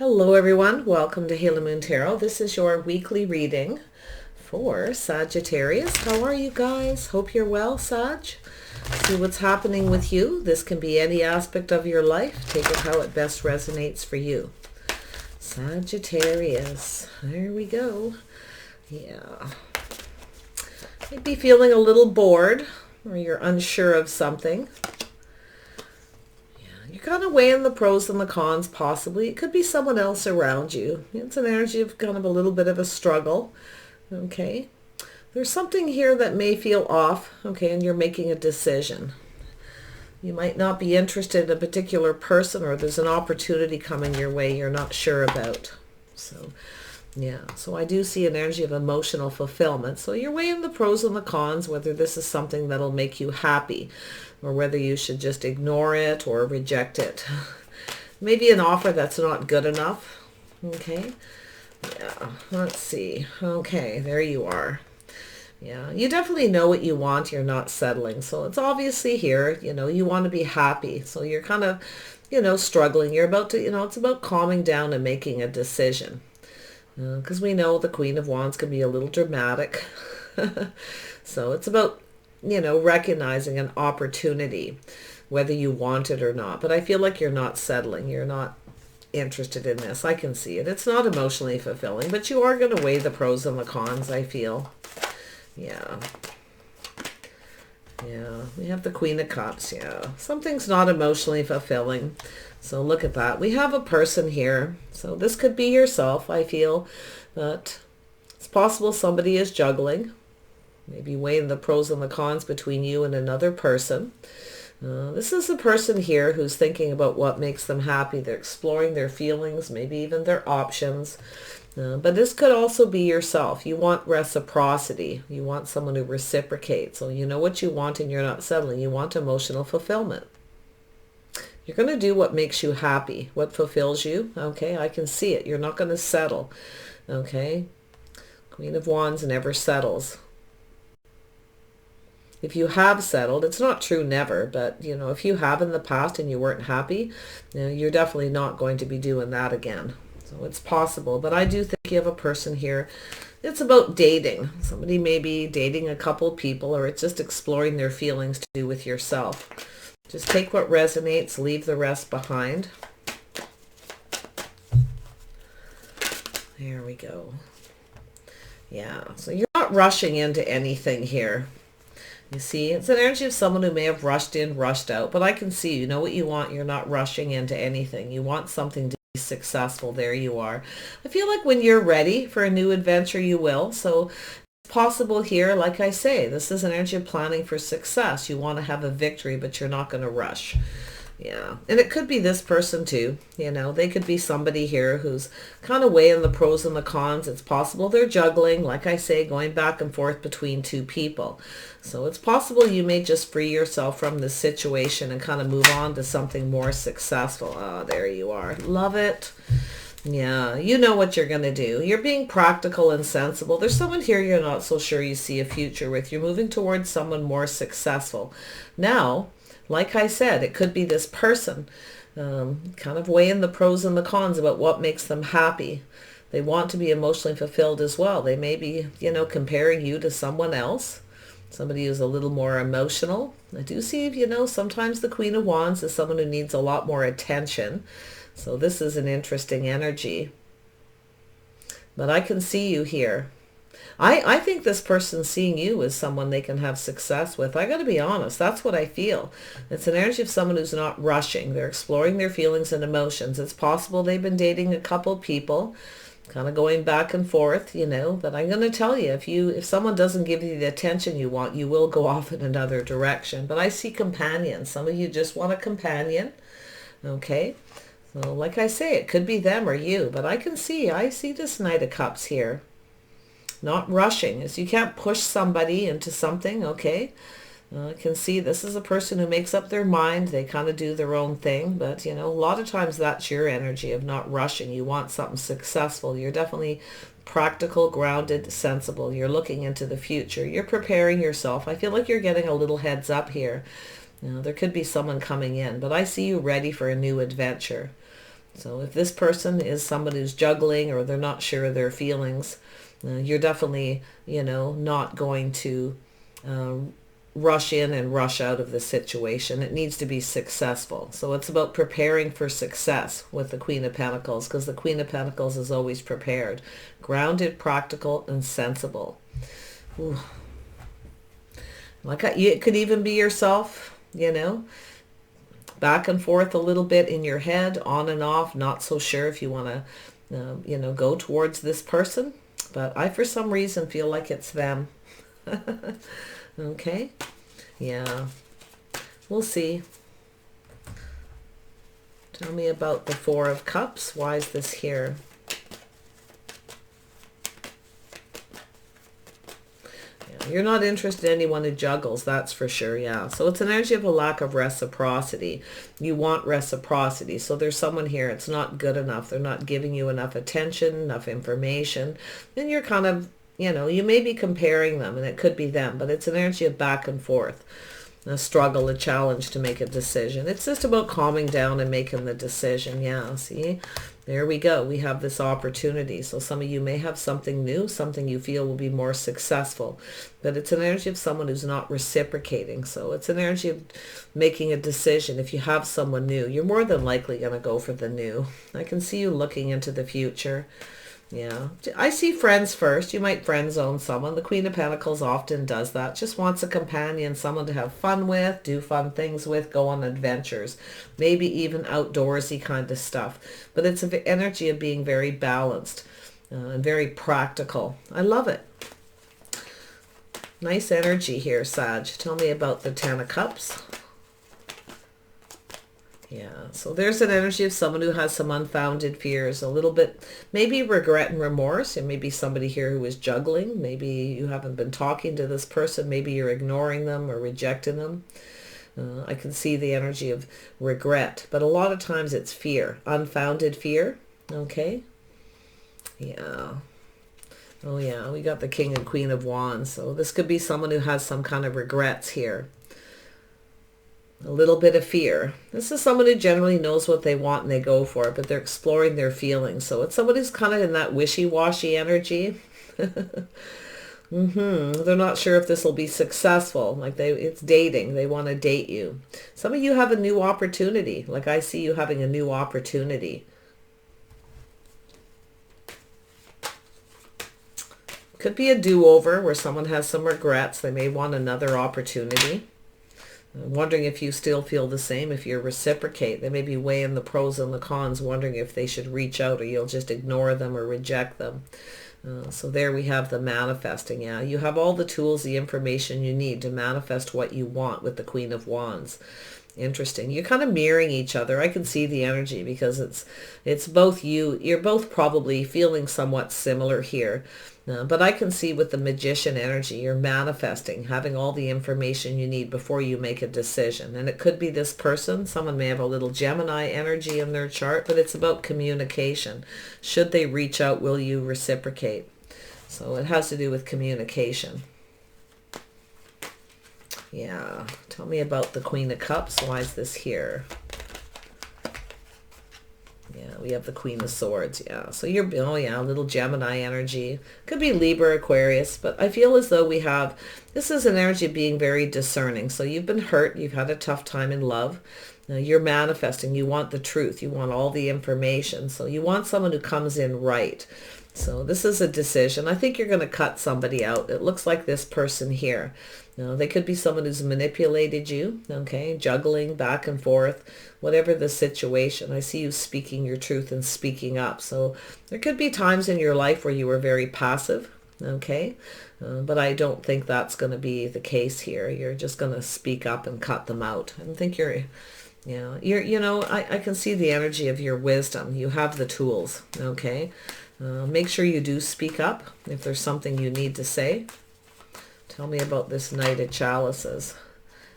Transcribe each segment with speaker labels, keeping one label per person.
Speaker 1: Hello everyone, welcome to Halo Moon Tarot. This is your weekly reading for Sagittarius. How are you guys? Hope you're well, Sag. See what's happening with you. This can be any aspect of your life. Take it how it best resonates for you. Sagittarius, there we go. Yeah. Might be feeling a little bored or you're unsure of something. You're kind of weighing the pros and the cons, possibly. It could be someone else around you. It's an energy of kind of a little bit of a struggle. Okay. There's something here that may feel off. Okay. And you're making a decision. You might not be interested in a particular person, or there's an opportunity coming your way you're not sure about. So, yeah. So I do see an energy of emotional fulfillment. So you're weighing the pros and the cons, whether this is something that'll make you happy, or whether you should just ignore it or reject it. Maybe an offer that's not good enough. Okay. Yeah. Let's see. Okay. There you are. Yeah. You definitely know what you want. You're not settling. So it's obviously here, you want to be happy. So you're kind of, struggling. You're about to, it's about calming down and making a decision. Because we know the Queen of Wands can be a little dramatic. So it's about recognizing an opportunity, whether you want it or not. But I feel like you're not settling. You're not interested in this. I can see it. It's not emotionally fulfilling, but you are going to weigh the pros and the cons, I feel. Yeah. Yeah. We have the Queen of Cups. Yeah. Something's not emotionally fulfilling. So look at that. We have a person here. So this could be yourself, I feel. But it's possible somebody is juggling. Maybe weighing the pros and the cons between you and another person. This is a person here who's thinking about what makes them happy. They're exploring their feelings, maybe even their options. But this could also be yourself. You want reciprocity. You want someone who reciprocates. So you know what you want and you're not settling. You want emotional fulfillment. You're going to do what makes you happy, what fulfills you. Okay, I can see it. You're not going to settle. Okay, Queen of Wands never settles. If you have settled, it's not true never, but, if you have in the past and you weren't happy, you're definitely not going to be doing that again. So it's possible, but I do think you have a person here. It's about dating. Somebody may be dating a couple people, or it's just exploring their feelings to do with yourself. Just take what resonates, leave the rest behind. There we go. Yeah, so you're not rushing into anything here. You see, it's an energy of someone who may have rushed in, rushed out, but I can see you know what you want. You're not rushing into anything. You want something to be successful. There you are. I feel like when you're ready for a new adventure, you will. So it's possible here, like I say, this is an energy of planning for success. You want to have a victory, but you're not going to rush. Yeah. And it could be this person too. They could be somebody here who's kind of weighing the pros and the cons. It's possible they're juggling, like I say, going back and forth between two people. So it's possible you may just free yourself from this situation and kind of move on to something more successful. Oh, there you are. Love it. Yeah, you know what you're going to do. You're being practical and sensible. There's someone here you're not so sure you see a future with. You're moving towards someone more successful. Now, like I said, it could be this person kind of weighing the pros and the cons about what makes them happy. They want to be emotionally fulfilled as well. They may be, comparing you to someone else, somebody who's a little more emotional. I do see, sometimes the Queen of Wands is someone who needs a lot more attention. So this is an interesting energy. But I can see you here. I think this person's seeing you as someone they can have success with. I got to be honest. That's what I feel. It's an energy of someone who's not rushing. They're exploring their feelings and emotions. It's possible they've been dating a couple people, kind of going back and forth, but I'm going to tell you, if someone doesn't give you the attention you want, you will go off in another direction. But I see companions. Some of you just want a companion. Okay. So like I say, it could be them or you, but I see this Knight of Cups here. Not rushing, as you can't push somebody into something, okay? I can see this is a person who makes up their mind. They kind of do their own thing, but, a lot of times that's your energy of not rushing. You want something successful. You're definitely practical, grounded, sensible. You're looking into the future. You're preparing yourself. I feel like you're getting a little heads up here. There could be someone coming in, but I see you ready for a new adventure. So if this person is somebody who's juggling or they're not sure of their feelings, you're definitely, not going to uh, rush in and rush out of the situation. It needs to be successful. So it's about preparing for success with the Queen of Pentacles, because the Queen of Pentacles is always prepared. Grounded, practical, and sensible. Ooh. It could even be yourself, back and forth a little bit in your head, on and off, not so sure if you want to, go towards this person. But I, for some reason, feel like it's them. Okay. Yeah. We'll see. Tell me about the Four of Cups. Why is this here? You're not interested in anyone who juggles, that's for sure, yeah. So it's an energy of a lack of reciprocity. You want reciprocity. So there's someone here, it's not good enough. They're not giving you enough attention, enough information. Then you're kind of, you may be comparing them, and it could be them, but it's an energy of back and forth. A struggle, a challenge to make a decision. It's just about calming down and making the decision. Yeah, see? There we go. We have this opportunity. So some of you may have something new, something you feel will be more successful. But it's an energy of someone who's not reciprocating. So it's an energy of making a decision. If you have someone new, you're more than likely going to go for the new. I can see you looking into the future. Yeah, I see friends first. You might friend zone someone. The Queen of Pentacles often does that. Just wants a companion, someone to have fun with, do fun things with, go on adventures, maybe even outdoorsy kind of stuff. But it's an energy of being very balanced and very practical. I love it. Nice energy here, Sag. Tell me about the Ten of Cups. Yeah, so there's an energy of someone who has some unfounded fears, a little bit, maybe regret and remorse. It may be somebody here who is juggling. Maybe you haven't been talking to this person. Maybe you're ignoring them or rejecting them. I can see the energy of regret, but a lot of times it's fear, unfounded fear. Okay. Yeah. Oh yeah, we got the King and Queen of Wands. So this could be someone who has some kind of regrets here. A little bit of fear. This is someone who generally knows what they want and they go for it, but they're exploring their feelings. So it's someone who's kind of in that wishy-washy energy. They're not sure if this will be successful. Like it's dating. They want to date you. Some of you have a new opportunity. Like I see you having a new opportunity. Could be a do-over where someone has some regrets. They may want another opportunity. I'm wondering if you still feel the same, if you reciprocate. They may be weighing the pros and the cons, wondering if they should reach out or you'll just ignore them or reject them. So there we have the manifesting. Yeah, you have all the tools, the information you need to manifest what you want with the Queen of Wands. Interesting. You're kind of mirroring each other. I can see the energy because it's both you. You're both probably feeling somewhat similar here. But I can see with the Magician energy, you're manifesting, having all the information you need before you make a decision. And it could be this person. Someone may have a little Gemini energy in their chart, but it's about communication. Should they reach out, will you reciprocate? So it has to do with communication. Yeah. Tell me about the Queen of Cups. Why is this here? Yeah, we have the Queen of Swords. Yeah, so you're, oh yeah, a little Gemini energy. Could be Libra, Aquarius, but I feel as though we have, this is an energy of being very discerning. So you've been hurt. You've had a tough time in love. You're manifesting. You want the truth. You want all the information. So you want someone who comes in right. So this is a decision. I think you're going to cut somebody out. It looks like this person here. They could be someone who's manipulated you, okay, juggling back and forth, whatever the situation. I see you speaking your truth and speaking up. So there could be times in your life where you were very passive, okay, but I don't think that's going to be the case here. You're just going to speak up and cut them out. I don't think you're, I can see the energy of your wisdom. You have the tools, okay. Make sure you do speak up if there's something you need to say. Tell me about this Knight of Chalices.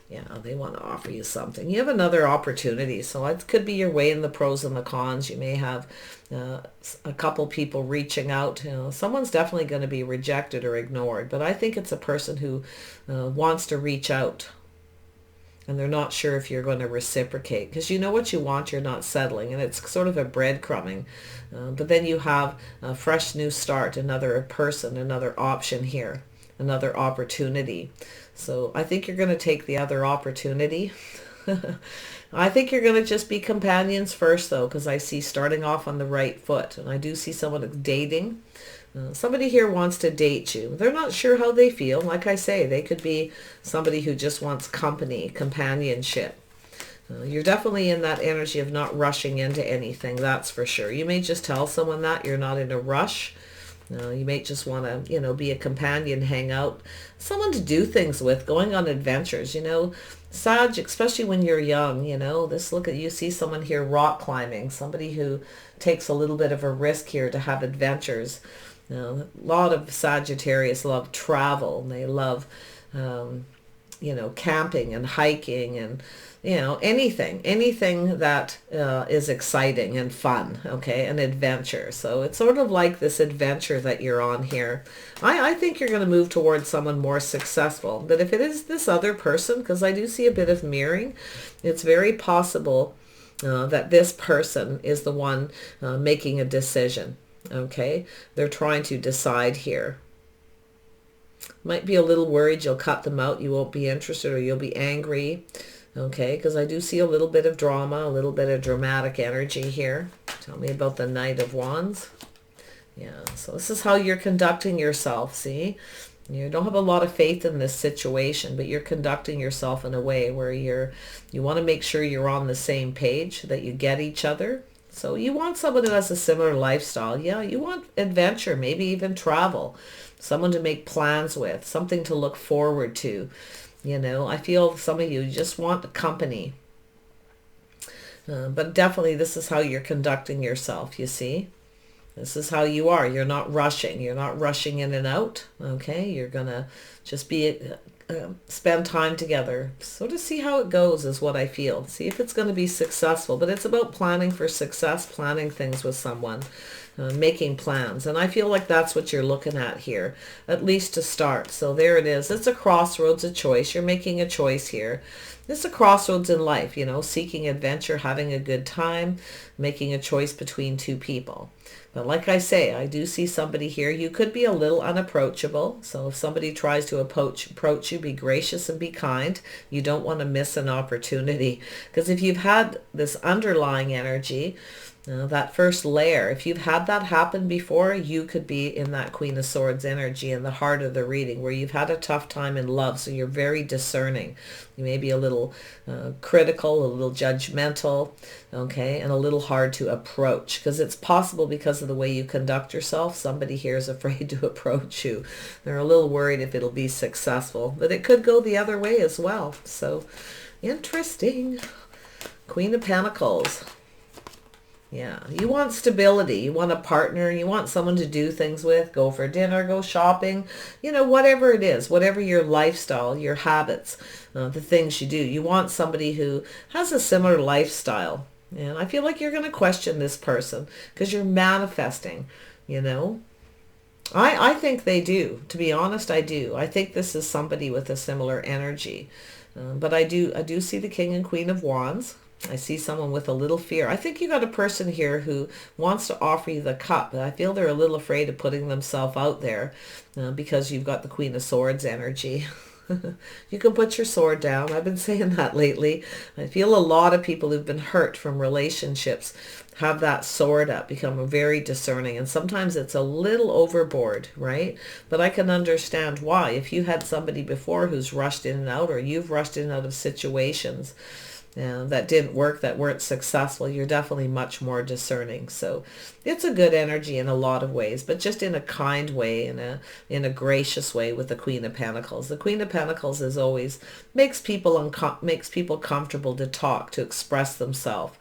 Speaker 1: Yeah, they want to offer you something. You have another opportunity. So it could be your weighing the pros and the cons. You may have a couple people reaching out. Someone's definitely going to be rejected or ignored. But I think it's a person who wants to reach out. and they're not sure if you're going to reciprocate, because you know what you want, you're not settling, and it's sort of a breadcrumbing. But then you have a fresh new start, another person, another option here, another opportunity. So I think you're going to take the other opportunity. I think you're going to just be companions first, though, because I see starting off on the right foot, and I do see someone dating. Somebody here wants to date you. They're not sure how they feel. Like I say, they could be somebody who just wants company, companionship. You're definitely in that energy of not rushing into anything, that's for sure. You may just tell someone that you're not in a rush. You may just want to, be a companion, hang out, someone to do things with, going on adventures, Sag, especially when you're young, this look at you see someone here rock climbing, somebody who takes a little bit of a risk here to have adventures. A lot of Sagittarius love travel, and they love, camping and hiking and, anything that is exciting and fun, okay, an adventure. So it's sort of like this adventure that you're on here. I think you're going to move towards someone more successful. But if it is this other person, because I do see a bit of mirroring, it's very possible that this person is the one making a decision. Okay, they're trying to decide here. Might be a little worried you'll cut them out, you won't be interested, or you'll be angry. Okay, because I do see a little bit of drama, a little bit of dramatic energy here. Tell me about the Knight of Wands. Yeah, so this is how you're conducting yourself, see? You don't have a lot of faith in this situation, but you're conducting yourself in a way where you want to make sure you're on the same page, that you get each other. So you want someone who has a similar lifestyle. Yeah, you want adventure, maybe even travel. Someone to make plans with, something to look forward to. I feel some of you just want company. But definitely this is how you're conducting yourself, you see. This is how you are. You're not rushing. You're not rushing in and out. Okay, you're going to just spend time together. Sort of see how it goes is what I feel. See if it's going to be successful. But it's about planning for success, planning things with someone, making plans. And I feel like that's what you're looking at here, at least to start. So there it is. It's a crossroads, a choice. You're making a choice here. It's a crossroads in life, seeking adventure, having a good time, making a choice between two people. But like I say, I do see somebody here. You could be a little unapproachable. So if somebody tries to approach you, be gracious and be kind. You don't want to miss an opportunity. Because if you've had this underlying energy, that first layer, if you've had that happen before, you could be in that Queen of Swords energy in the heart of the reading, where you've had a tough time in love. So you're very discerning. You may be a little critical, a little judgmental, okay, and a little hard to approach, because it's possible, because of the way you conduct yourself, somebody here is afraid to approach you. They're a little worried if it'll be successful, but it could go the other way as well. So interesting. Queen of Pentacles. Yeah, you want stability. You want a partner. You want someone to do things with, go for dinner, go shopping, whatever it is, whatever your lifestyle, your habits, the things you do. You want somebody who has a similar lifestyle. And I feel like you're going to question this person because you're manifesting, I think they do. To be honest, I do. I think this is somebody with a similar energy. But I do see the King and Queen of Wands. I see someone with a little fear. I think you got a person here who wants to offer you the cup, but I feel they're a little afraid of putting themselves out there because you've got the Queen of Swords energy. You can put your sword down. I've been saying that lately. I feel a lot of people who've been hurt from relationships have that sword up, become very discerning, and sometimes it's a little overboard, right? But I can understand why. If you had somebody before who's rushed in and out, or you've rushed in and out of situations that didn't work, that weren't successful, you're definitely much more discerning. So it's a good energy in a lot of ways, but just in a kind way, in a gracious way with the Queen of Pentacles. The Queen of Pentacles is always makes people comfortable to talk, to express themselves.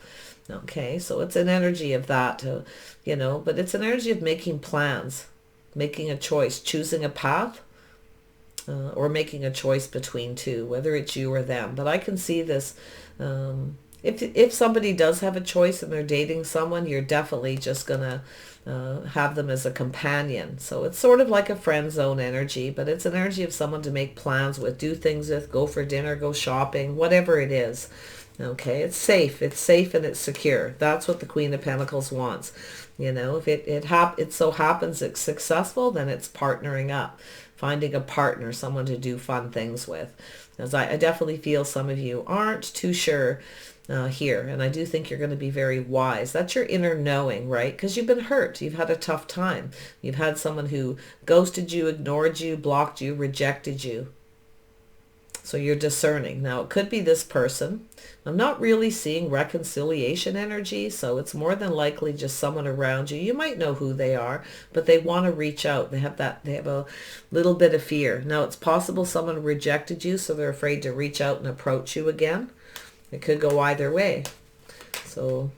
Speaker 1: Okay, so it's an energy of that, but it's an energy of making plans, making a choice, choosing a path, or making a choice between two, whether it's you or them. But I can see this if somebody does have a choice and they're dating someone, you're definitely just gonna have them as a companion. So it's sort of like a friend zone energy, but it's an energy of someone to make plans with, do things with, go for dinner, go shopping, whatever it is. Okay, it's safe. It's safe and it's secure. That's what the Queen of Pentacles wants. You know, if it so happens it's successful, then it's partnering up, finding a partner, someone to do fun things with. As I definitely feel some of you aren't too sure here, and I do think you're going to be very wise. That's your inner knowing, right? Because you've been hurt. You've had a tough time. You've had someone who ghosted you, ignored you, blocked you, rejected you. So you're discerning. Now, it could be this person. I'm not really seeing reconciliation energy, so it's more than likely just someone around you. You might know who they are, but they want to reach out. They have a little bit of fear. Now, it's possible someone rejected you, so they're afraid to reach out and approach you again. It could go either way. So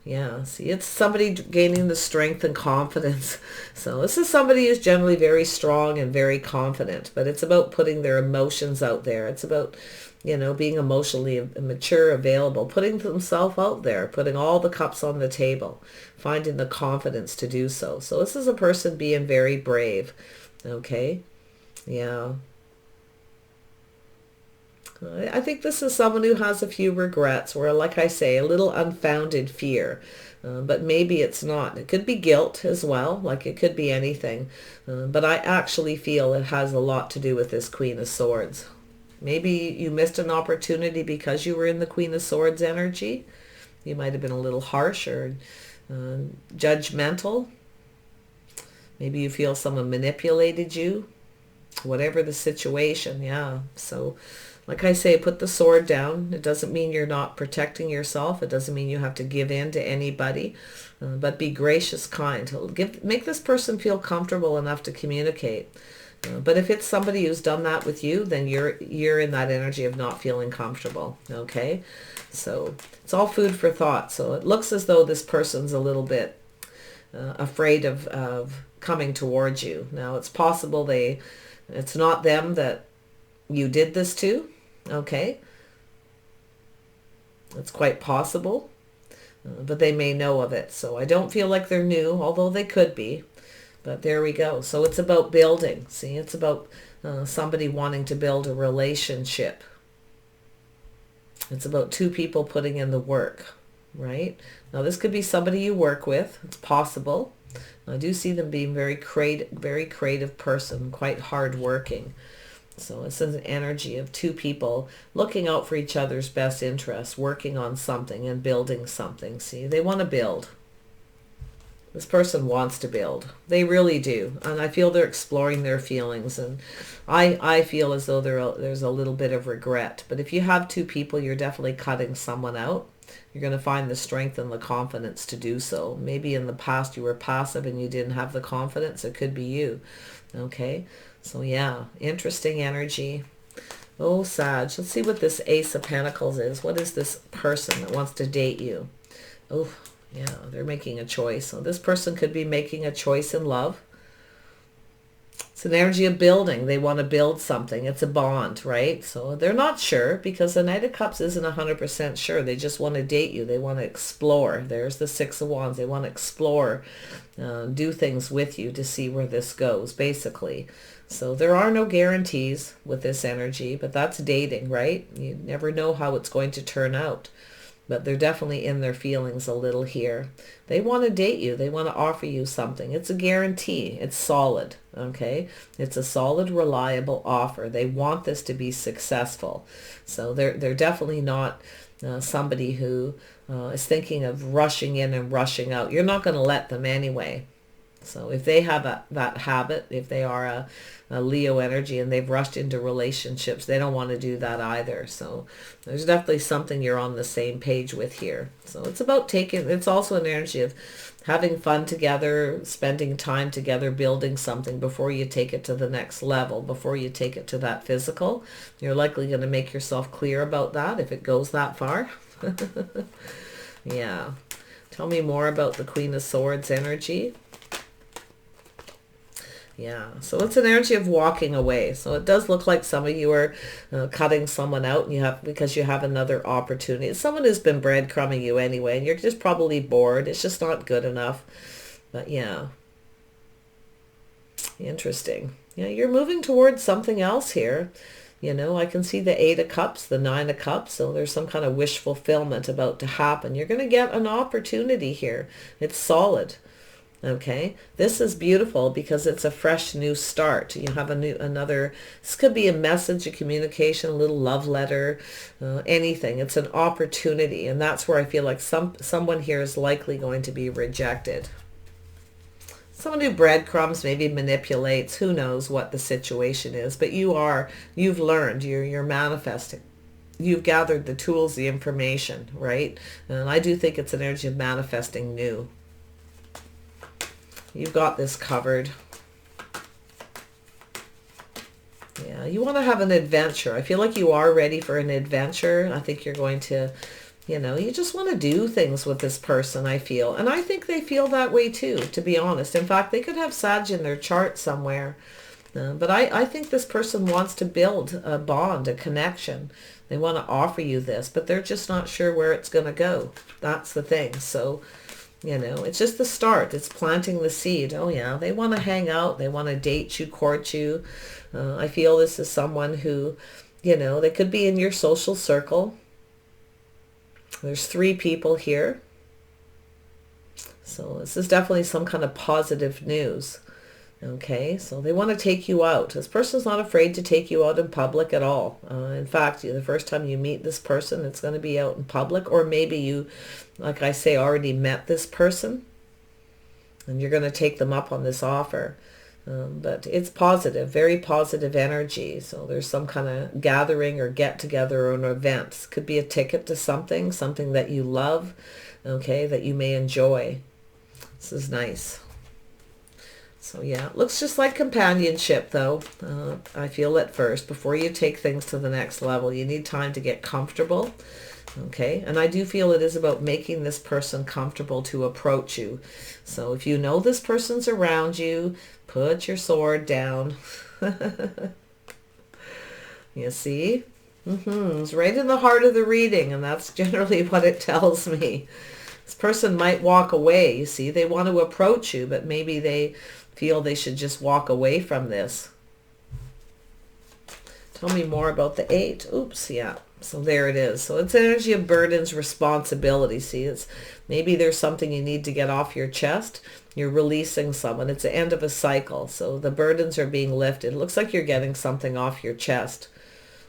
Speaker 1: yeah, see, it's somebody gaining the strength and confidence. So this is somebody who's generally very strong and very confident, but it's about putting their emotions out there. It's about, you know, being emotionally mature, available, putting themselves out there, putting all the cups on the table, finding the confidence to do so. So this is a person being very brave. Okay. Yeah. I think this is someone who has a few regrets, or like I say, a little unfounded fear. But maybe it's not. It could be guilt as well, like it could be anything. But I actually feel it has a lot to do with this Queen of Swords. Maybe you missed an opportunity because you were in the Queen of Swords energy. You might have been a little harsh or judgmental. Maybe you feel someone manipulated you. Whatever the situation, yeah. So like I say, put the sword down. It doesn't mean you're not protecting yourself. It doesn't mean you have to give in to anybody. But be gracious, kind. Make this person feel comfortable enough to communicate. But if it's somebody who's done that with you, then you're in that energy of not feeling comfortable. Okay? So it's all food for thought. So it looks as though this person's a little bit afraid of coming towards you. Now, it's possible it's not them that you did this to. Okay, it's quite possible, but they may know of it. So I don't feel like they're new, although they could be. But there we go. So it's about building. See, it's about somebody wanting to build a relationship. It's about two people putting in the work, right? Now this could be somebody you work with. It's possible. I do see them being very creative person, quite hardworking. So it's an energy of two people looking out for each other's best interests, working on something and building something. See, they want to build. This person wants to build. They really do. And I feel they're exploring their feelings. And I feel as though there's a little bit of regret. But if you have two people, you're definitely cutting someone out. You're going to find the strength and the confidence to do so. Maybe in the past you were passive and you didn't have the confidence. It could be you. Okay. So yeah, interesting energy. Oh, Sag. Let's see what this Ace of Pentacles is. What is this person that wants to date you? Oh, yeah, they're making a choice. So this person could be making a choice in love. It's an energy of building. They want to build something. It's a bond, right? So they're not sure because the Knight of Cups isn't 100% sure. They just want to date you. They want to explore. There's the Six of Wands. They want to explore, do things with you to see where this goes, basically. So there are no guarantees with this energy, but that's dating, right? You never know how it's going to turn out. But they're definitely in their feelings a little here. They want to date you. They want to offer you something. It's a guarantee. It's solid, okay? It's a solid, reliable offer. They want this to be successful. So they're definitely not somebody who is thinking of rushing in and rushing out. You're not going to let them anyway. So if they have that habit, if they are a Leo energy and they've rushed into relationships, they don't want to do that either. So there's definitely something you're on the same page with here. So it's about it's also an energy of having fun together, spending time together, building something before you take it to the next level, before you take it to that physical. You're likely going to make yourself clear about that if it goes that far. Yeah. Tell me more about the Queen of Swords energy. Yeah, so it's an energy of walking away. So it does look like some of you are cutting someone out, and you have, because you have another opportunity. It's someone who's been breadcrumbing you anyway, and you're just probably bored. It's just not good enough. But yeah, interesting. Yeah, you're moving towards something else here. You know, I can see the Eight of Cups, the Nine of Cups. So there's some kind of wish fulfillment about to happen. You're going to get an opportunity here. It's solid. Okay, this is beautiful because it's a fresh new start. You have another, this could be a message, a communication, a little love letter, anything. It's an opportunity, and that's where I feel like someone here is likely going to be rejected. Someone who breadcrumbs, maybe manipulates, who knows what the situation is, but you've learned, you're manifesting. You've gathered the tools, the information, right? And I do think it's an energy of manifesting new. You've got this covered. Yeah, you want to have an adventure. I feel like you are ready for an adventure. I think you're going to, you just want to do things with this person, I feel. And I think they feel that way too, to be honest. In fact, they could have Sag in their chart somewhere. But I think this person wants to build a bond, a connection. They want to offer you this, but they're just not sure where it's going to go. That's the thing. So, it's just the start. It's planting the seed. Oh yeah, they want to hang out. They want to date you, court you. I feel this is someone who, they could be in your social circle. There's 3 people here. So this is definitely some kind of positive news. Okay, so they want to take you out. This person's not afraid to take you out in public at all. In fact, the first time you meet this person, it's going to be out in public, or maybe you, like I say, already met this person and you're going to take them up on this offer. But it's positive, very positive energy. So there's some kind of gathering or get together or an event. Could be a ticket to something that you love, okay, that you may enjoy. This is nice. So yeah, it looks just like companionship though. I feel at first, before you take things to the next level, you need time to get comfortable. Okay, and I do feel it is about making this person comfortable to approach you. So if you know this person's around you, put your sword down. You see? It's right in the heart of the reading, and that's generally what it tells me. This person might walk away, you see. They want to approach you, but maybe they feel they should just walk away from this. Tell me more about the 8. Oops, yeah. So there it is. So it's energy of burdens, responsibility. See, it's maybe there's something you need to get off your chest. You're releasing someone. It's the end of a cycle. So the burdens are being lifted. It looks like you're getting something off your chest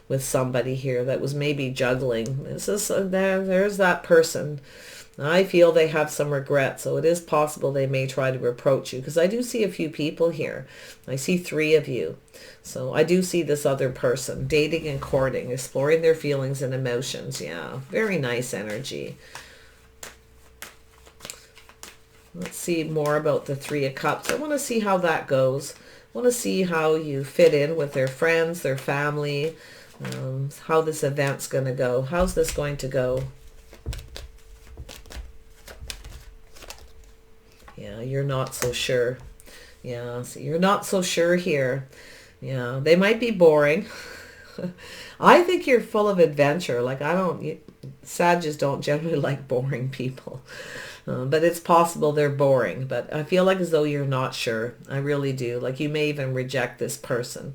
Speaker 1: with somebody here that was maybe juggling. This is there's that person. I feel they have some regret, so it is possible they may try to approach you, because I do see a few people here. I see 3 of you. So I do see this other person dating and courting, exploring their feelings and emotions. Yeah, very nice energy. Let's see more about the 3 of Cups. I want to see how that goes. I want to see how you fit in with their friends, their family, how this event's going to go. How's this going to go? Yeah, you're not so sure. Yeah, so you're not so sure here. Yeah, they might be boring. I think you're full of adventure. Like, Sagittarius don't generally like boring people. But it's possible they're boring. But I feel like as though you're not sure. I really do. Like, you may even reject this person.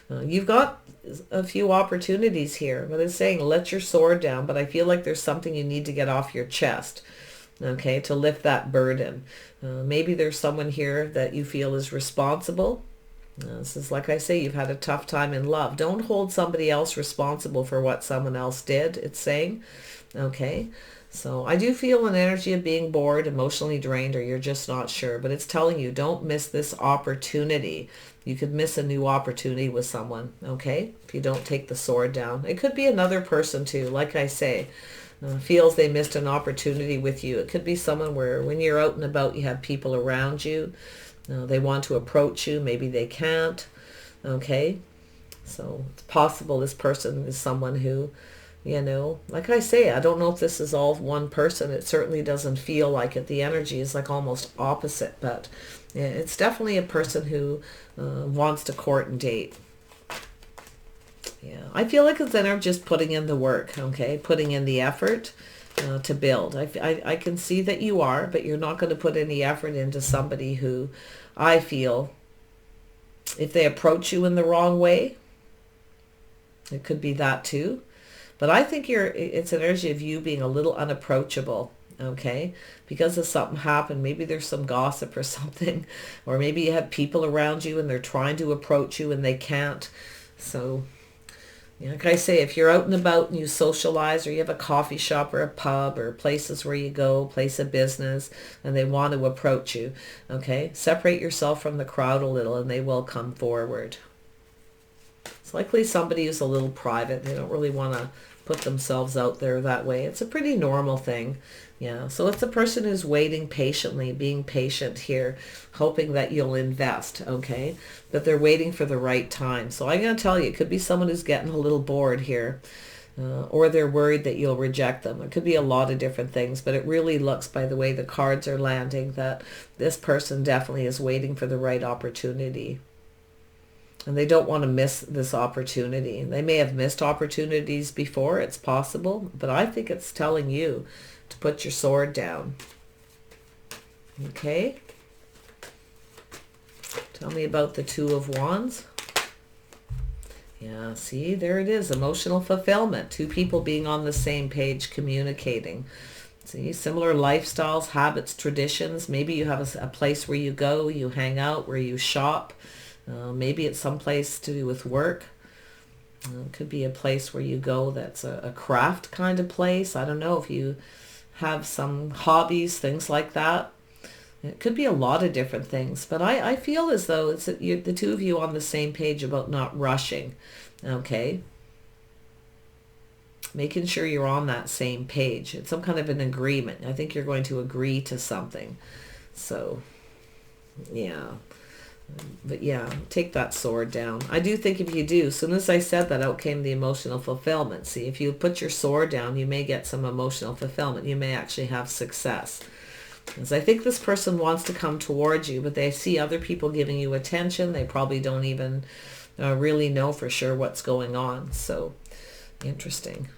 Speaker 1: You've got a few opportunities here. But it's saying let your sword down. But I feel like there's something you need to get off your chest. Okay, to lift that burden. Maybe there's someone here that you feel is responsible. This is, like I say, you've had a tough time in love. Don't hold somebody else responsible for what someone else did, it's saying. Okay, so I do feel an energy of being bored, emotionally drained, or you're just not sure. But it's telling you, don't miss this opportunity. You could miss a new opportunity with someone, okay, if you don't take the sword down. It could be another person too, like I say. Feels they missed an opportunity with you. It could be someone where when you're out and about, you have people around you. They want to approach you. Maybe they can't. Okay. So it's possible this person is someone who, You know, like I say, I don't know if this is all one person. It certainly doesn't feel like it. The energy is like almost opposite, but yeah, it's definitely a person who wants to court and date. Yeah, I feel like it's then just putting in the work, okay? Putting in the effort to build. I can see that you are, but you're not going to put any effort into somebody who I feel, if they approach you in the wrong way, it could be that too. But I think it's an energy of you being a little unapproachable, okay? Because of something happened. Maybe there's some gossip or something. Or maybe you have people around you and they're trying to approach you and they can't. So, yeah, like I say, if you're out and about and you socialize, or you have a coffee shop or a pub or places where you go, place of business, and they want to approach you, okay? Separate yourself from the crowd a little and they will come forward. It's likely somebody who's a little private. They don't really want to put themselves out there that way. It's a pretty normal thing. Yeah, so it's a person who's waiting patiently, being patient here, hoping that you'll invest, okay? But they're waiting for the right time. So I'm going to tell you, it could be someone who's getting a little bored here, or they're worried that you'll reject them. It could be a lot of different things, but it really looks, by the way the cards are landing, that this person definitely is waiting for the right opportunity. And they don't want to miss this opportunity. They may have missed opportunities before, it's possible, but I think it's telling you to put your sword down. Okay? Tell me about the Two of Wands. Yeah, see, there it is. Emotional fulfillment. Two people being on the same page, communicating. See, similar lifestyles, habits, traditions. Maybe you have a place where you go, you hang out, where you shop. Maybe it's someplace to do with work. It could be a place where you go that's a craft kind of place. I don't know if you have some hobbies, things like that. It could be a lot of different things. But I feel as though it's the two of you on the same page about not rushing. Okay? Making sure you're on that same page. It's some kind of an agreement. I think you're going to agree to something. So, yeah. But yeah, take that sword down. I do think if you do, as soon as I said that, out came the emotional fulfillment. See, if you put your sword down, you may get some emotional fulfillment. You may actually have success. Because I think this person wants to come towards you, but they see other people giving you attention. They probably don't even really know for sure what's going on. So, interesting.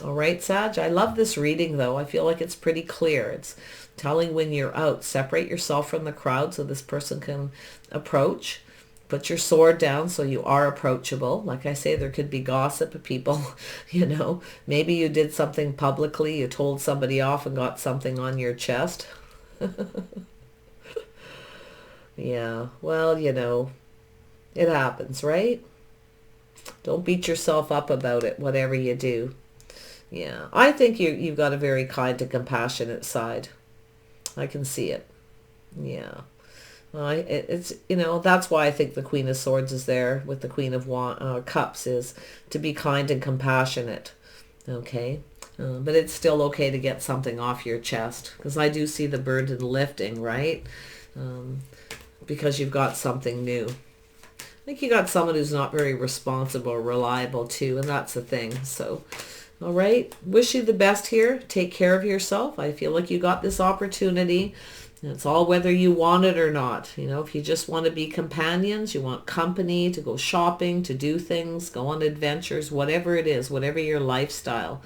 Speaker 1: All right, Sag. I love this reading, though. I feel like it's pretty clear. It's telling when you're out. Separate yourself from the crowd so this person can approach. Put your sword down so you are approachable. Like I say, there could be gossip of people, you know. Maybe you did something publicly. You told somebody off and got something on your chest. Yeah, well, you know, it happens, right? Don't beat yourself up about it, whatever you do. Yeah, I think you've got a very kind and compassionate side. I can see it. Yeah. It's, you know, that's why I think the Queen of Swords is there with the Queen of Cups, is to be kind and compassionate. Okay? But it's still okay to get something off your chest, because I do see the burden lifting, right? Because you've got something new. I think you got someone who's not very responsible or reliable too, and that's the thing. So, all right, wish you the best here. Take care of yourself. I feel like you got this opportunity. It's all whether you want it or not. You know, if you just want to be companions, you want company, to go shopping, to do things, go on adventures, whatever it is, whatever your lifestyle.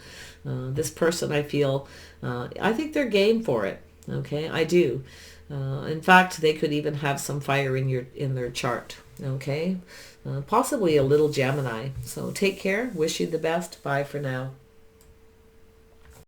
Speaker 1: This person, I feel, I think they're game for it. Okay, I do. In fact, they could even have some fire in their chart. Okay, possibly a little Gemini. So take care. Wish you the best. Bye for now.